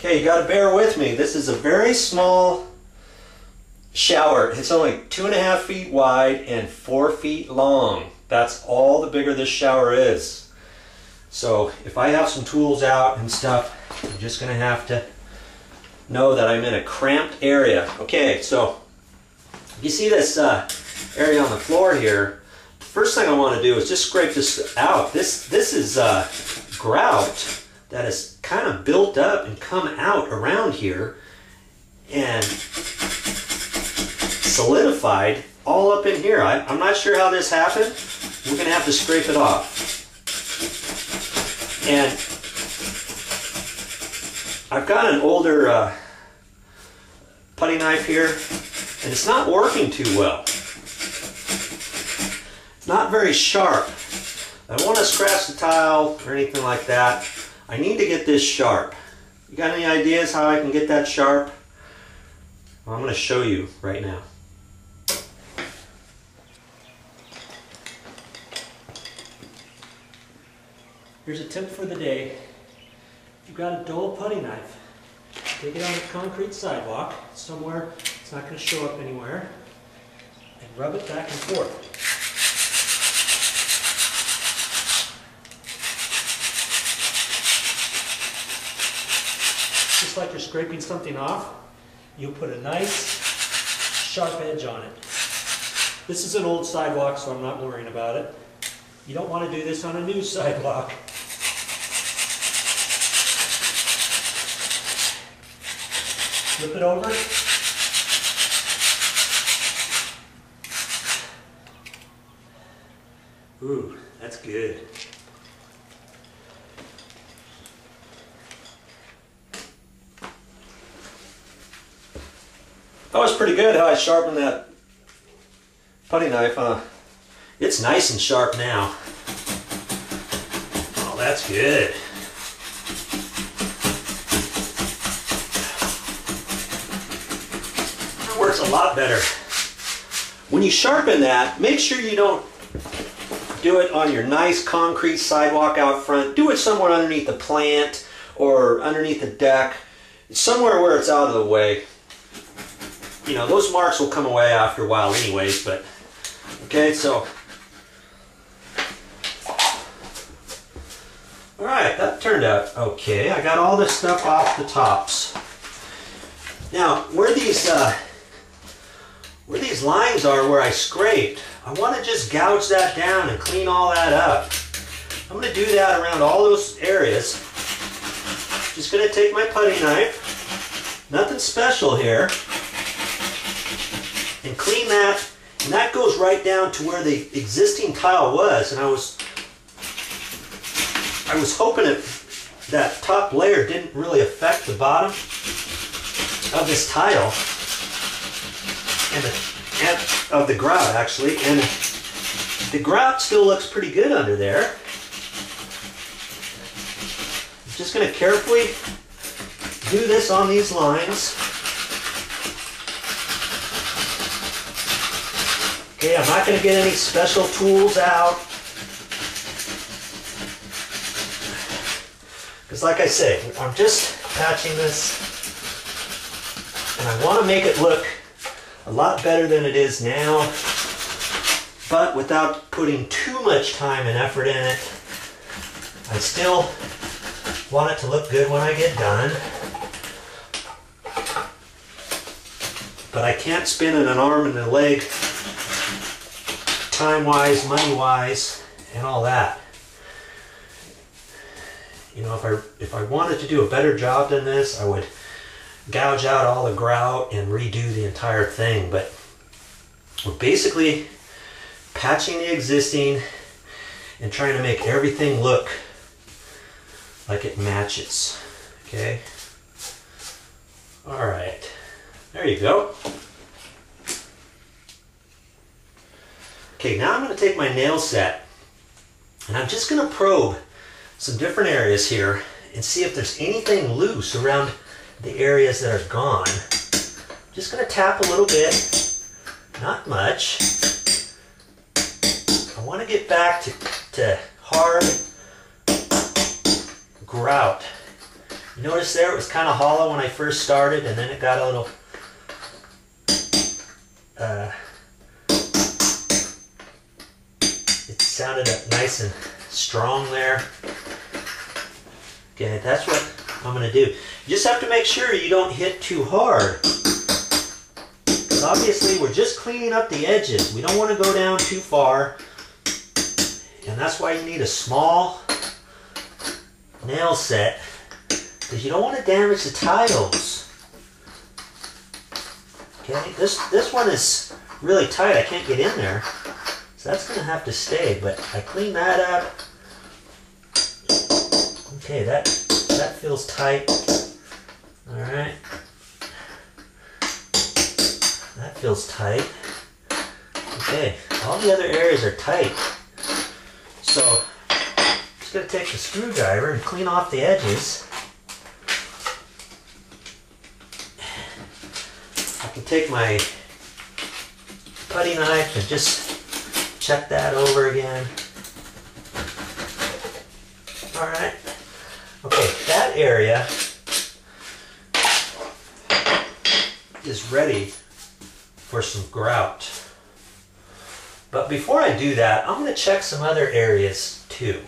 Okay, you got to bear with me. This is a very small shower. It's only 2.5 feet wide and 4 feet long. That's all the bigger this shower is. So if I have some tools out and stuff, I'm just going to have to know that I'm in a cramped area. Okay, so you see this area on the floor here. The first thing I want to do is just scrape this out. This is grout that is kind of built up and come out around here and solidified all up in here. I'm not sure how this happened. We're going to have to scrape it off. And I've got an older putty knife here, and it's not working too well. It's not very sharp. I don't want to scratch the tile or anything like that. I need to get this sharp. You got any ideas how I can get that sharp? Well, I'm going to show you right now. Here's a tip for the day. If you've got a dull putty knife, take it on the concrete sidewalk somewhere it's not going to show up anywhere, and rub it back and forth. Just like you're scraping something off, you put a nice sharp edge on it. This is an old sidewalk, so I'm not worrying about it. You don't want to do this on a new sidewalk. Flip it over. Ooh, that's good. That was pretty good how I sharpened that putty knife, huh? It's nice and sharp now. Oh, that's good. That works a lot better. When you sharpen that, make sure you don't do it on your nice concrete sidewalk out front. Do it somewhere underneath the plant or underneath the deck. Somewhere where it's out of the way. You know, those marks will come away after a while anyways, but okay, so alright, that turned out okay. I got all this stuff off the tops. Now, where these lines are where I scraped, I want to just gouge that down and clean all that up. I'm going to do that around all those areas. Just going to take my putty knife, nothing special here, and clean that, and that goes right down to where the existing tile was, and I was hoping that top layer didn't really affect the bottom of this tile, and of the grout actually, and the grout still looks pretty good under there. I'm just going to carefully do this on these lines. Okay, I'm not going to get any special tools out. Because like I say, I'm just patching this. And I want to make it look a lot better than it is now. But without putting too much time and effort in it. I still want it to look good when I get done. But I can't spin in an arm and a leg, time-wise, money-wise, and all that. You know, if I wanted to do a better job than this, I would gouge out all the grout and redo the entire thing. But we're basically patching the existing and trying to make everything look like it matches. Okay? All right. There you go. Okay, now I'm going to take my nail set and I'm just going to probe some different areas here and see if there's anything loose around the areas that are gone. I'm just going to tap a little bit, not much. I want to get back to hard grout Notice there it was kind of hollow when I first started, and then it got a little it sounded nice and strong there. Okay, that's what I'm going to do. You just have to make sure you don't hit too hard. Because obviously we're just cleaning up the edges. We don't want to go down too far. And that's why you need a small nail set. Because you don't want to damage the tiles. Okay, this one is really tight. I can't get in there. So that's going to have to stay. But I clean that up. Okay, that feels tight. Alright. That feels tight. Okay, all the other areas are tight. So, just going to take the screwdriver and clean off the edges. I can take my putty knife and just check that over again. Alright. Okay, that area is ready for some grout. But before I do that, I'm going to check some other areas too.